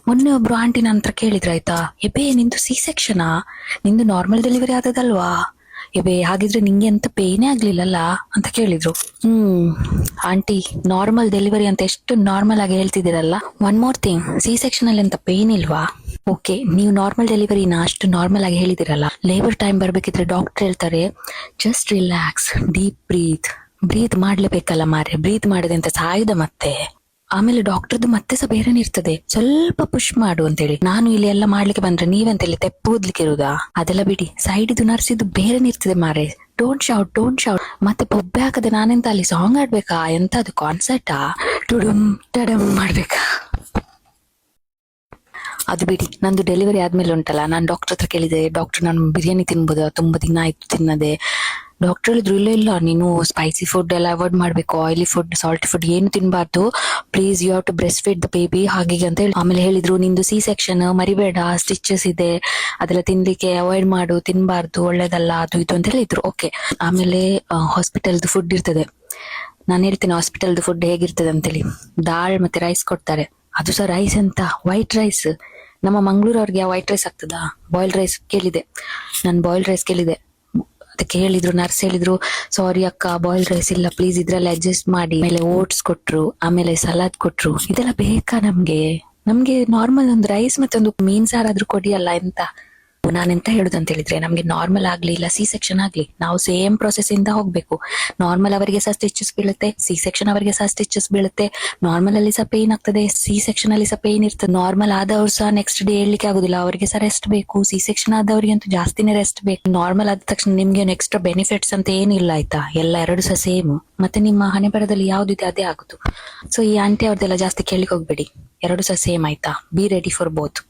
ಮೊನ್ನೆ ಒಬ್ರು ಆಂಟಿ ನನ್ನ ಹತ್ರ ಕೇಳಿದ್ರು ಆಯ್ತಾ, ಎಬೇ ನಿಂದು ಸಿ ಸೆಕ್ಷನಾ, ನಿಂದು ನಾರ್ಮಲ್ ಡೆಲಿವರಿ ಆದದಲ್ವಾ, ಎಬೇ ಹಾಗಿದ್ರೆ ನಿಂಗೆ ಎಂತ ಪೇಯ್ನೇ ಆಗ್ಲಿಲ್ಲಲ್ಲ ಅಂತ ಕೇಳಿದ್ರು. ಆಂಟಿ ನಾರ್ಮಲ್ ಡೆಲಿವರಿ ಅಂತ ಎಷ್ಟು ನಾರ್ಮಲ್ ಆಗಿ ಹೇಳ್ತಿದ್ದೀರಲ್ಲ, one more thing, C section ಅಲ್ಲಿ ಎಂತ ಪೇಯ್ನ್ ಇಲ್ವಾ? ಓಕೆ, ನೀವು ನಾರ್ಮಲ್ ಡೆಲಿವರಿನ ಅಷ್ಟು ನಾರ್ಮಲ್ ಆಗಿ ಹೇಳಿದಿರಲ್ಲ, ಲೇಬರ್ ಟೈಮ್ ಬರ್ಬೇಕಿದ್ರೆ ಡಾಕ್ಟರ್ ಹೇಳ್ತಾರೆ ಜಸ್ಟ್ ರಿಲ್ಯಾಕ್ಸ್, ಡೀಪ್ ಬ್ರೀತ್ ಮಾಡ್ಲೇಬೇಕಲ್ಲ ಮಾರೆ, ಬ್ರೀತ್ ಮಾಡದೆ ಅಂತ ಸಾಯ್ದ ಮತ್ತೆ. ಆಮೇಲೆ ಡಾಕ್ಟರ್ದು ಮತ್ತೆ ಸಹ ಬೇರೆನೇ ಇರ್ತದೆ, ಸ್ವಲ್ಪ ಪುಷ್ ಮಾಡು ಅಂತೇಳಿ. ನಾನು ಇಲ್ಲಿ ಎಲ್ಲ ಮಾಡ್ಲಿಕ್ಕೆ ಬಂದ್ರೆ ನೀವೆಂತ ಇಲ್ಲಿ ತೆಪ್ಪು ಓದ್ಲಿಕ್ಕೆ ಇರುದಾ? ಅದೆಲ್ಲ ಬಿಡಿ, ಸೈಡ್ ಇದು ನರ್ಸಿದ್ದು ಬೇರೆನೇ ಇರ್ತದೆ ಮಾರೆ. Don't shout. ಮತ್ತೆ ಪೊಬ್ಬೆ ಹಾಕದೆ ನಾನೆಂತ ಅಲ್ಲಿ ಸಾಂಗ್ ಆಡ್ಬೇಕಾ? ಎಂತ ಅದು ಕಾನ್ಸರ್ಟಾ? ಟುಡುಮ್ ಟಡಮ್ ಮಾಡ್ಬೇಕಾ? ಅದು ಬಿಡಿ, ನಂದು ಡೆಲಿವರಿ ಆದ್ಮೇಲೆ ಉಂಟಲ್ಲ, ನಾನು ಡಾಕ್ಟರ್ ಹತ್ರ ಕೇಳಿದೆ, ಡಾಕ್ಟರ್ ನಾನು ಬಿರಿಯಾನಿ ತಿನ್ಬೋದಾ, ತುಂಬಾ ದಿನ ಆಯ್ತು ತಿನ್ನದೆ. ಡಾಕ್ಟರ್ ಹೇಳಿದ್ರು ಇಲ್ಲ ನೀನು ಸ್ಪೈಸಿ ಫುಡ್ ಎಲ್ಲ ಅವಾಯ್ಡ್ ಮಾಡ್ಬೇಕು, ಆಯಿಲಿ ಫುಡ್, ಸಾಲ್ಟಿ ಫುಡ್ ಏನು ತಿನ್ಬಾರ್ದು, please you have to breast feed the baby ಹಾಗೆ ಅಂತ ಹೇಳಿ. ಆಮೇಲೆ ಹೇಳಿದ್ರು ನಿಂದು ಸಿ ಸೆಕ್ಷನ್, ಮರಿಬೇಡ, ಸ್ಟಿಚಸ್ ಇದೆ, ಅದೆಲ್ಲ ತಿನ್ಲಿಕ್ಕೆ ಅವಾಯ್ಡ್ ಮಾಡು, ತಿನ್ಬಾರ್ದು, ಒಳ್ಳೇದಲ್ಲ, ಅದು ಇದು ಅಂತ ಹೇಳಿದ್ರು. ಓಕೆ. ಆಮೇಲೆ ಹಾಸ್ಪಿಟಲ್ದು ಫುಡ್ ಇರ್ತದೆ, ನಾನು ಹೇಳ್ತೇನೆ ಹಾಸ್ಪಿಟಲ್ದು ಫುಡ್ ಹೇಗಿರ್ತದೆ ಅಂತೇಳಿ. ದಾಲ್ ಮತ್ತೆ ರೈಸ್ ಕೊಡ್ತಾರೆ, ಅದು ಸಹ ರೈಸ್ ಅಂತ ವೈಟ್ ರೈಸ್. ನಮ್ಮ ಮಂಗಳೂರವ್ರಿಗೆ ವೈಟ್ ರೈಸ್ ಆಗ್ತದಾ? ಬಾಯ್ಲ್ಡ್ ರೈಸ್ ಕೇಳಿದೆ ನಾನು, ಬಾಯ್ಲ್ಡ್ ರೈಸ್ ಕೇಳಿದೆ, ಅದಕ್ಕೆ ಹೇಳಿದ್ರು, ನರ್ಸ್ ಹೇಳಿದ್ರು ಸಾರಿ ಅಕ್ಕ ಬಾಯ್ಲ್ಡ್ ರೈಸ್ ಇಲ್ಲ, ಪ್ಲೀಸ್ ಇದ್ರಲ್ಲಿ ಅಡ್ಜಸ್ಟ್ ಮಾಡಿ. ಆಮೇಲೆ ಓಟ್ಸ್ ಕೊಟ್ರು, ಆಮೇಲೆ ಸಲಾದ್ ಕೊಟ್ರು. ಇದೆಲ್ಲ ಬೇಕಾ ನಮ್ಗೆ ನಾರ್ಮಲ್ ಒಂದು ರೈಸ್ ಮತ್ತೆ ಒಂದು ಮೀನ್ ಸಾರಾದ್ರೂ ಕೊಡಿಯಲ್ಲ ಎಂತ. ನಾನೆಂತ ಹೇಳುದಂತ ಹೇಳಿದ್ರೆ, ನಮ್ಗೆ ನಾರ್ಮಲ್ ಆಗ್ಲಿ ಇಲ್ಲ ಸಿ ಸೆಕ್ಷನ್ ಆಗ್ಲಿ, ನಾವು ಸೇಮ್ ಪ್ರೊಸೆಸ್ ಇಂದ ಹೋಗ್ಬೇಕು. ನಾರ್ಮಲ್ ಅವರಿಗೆ ಸಹ ಸ್ಟಿಚಸ್ ಬೀಳುತ್ತೆ, ಸಿ ಸೆಕ್ಷನ್ ಅವರಿಗೆ ಸಹ ಸ್ಟಿಚಸ್ ಬೀಳುತ್ತೆ. ನಾರ್ಮಲ್ ಅಲ್ಲಿ ಸಹ ಪೇನ್ ಆಗ್ತದೆ, ಸಿ ಸೆಕ್ಷನ್ ಅಲ್ಲಿ ಸಹ ಪೇನ್ ಇರ್ತದೆ. ನಾರ್ಮಲ್ ಆದವ್ರು ಸಹ ನೆಕ್ಸ್ಟ್ ಡೇ ಹೇಳ್ಲಿಕ್ಕೆ ಆಗುದಿಲ್ಲ, ಅವರಿಗೆ ಸಹ ರೆಸ್ಟ್ ಬೇಕು. ಸಿ ಸೆಕ್ಷನ್ ಆದವರಿಗೆ ಅಂತೂ ಜಾಸ್ತಿನೇ ರೆಸ್ಟ್ ಬೇಕು. ನಾರ್ಮಲ್ ಆದ ತಕ್ಷಣ ನಿಮ್ಗೆ ಎಕ್ಸ್ಟ್ರಾ ಬೆನಿಫಿಟ್ಸ್ ಅಂತ ಏನಿಲ್ಲ ಆಯ್ತಾ, ಎಲ್ಲ ಎರಡು ಸಹ ಸೇಮ್. ಮತ್ತೆ ನಿಮ್ಮ ಹಣೆ ಬರದಲ್ಲಿ ಯಾವ್ದಿದೆ ಅದೇ ಆಗುದು. ಸೊ ಈ ಆಂಟಿ ಅವ್ರದ್ದೆಲ್ಲ ಜಾಸ್ತಿ ಕೇಳಿಕ್ ಹೋಗ್ಬೇಡಿ, ಎರಡು ಸಹ ಸೇಮ್ ಆಯ್ತಾ. Be ready for both.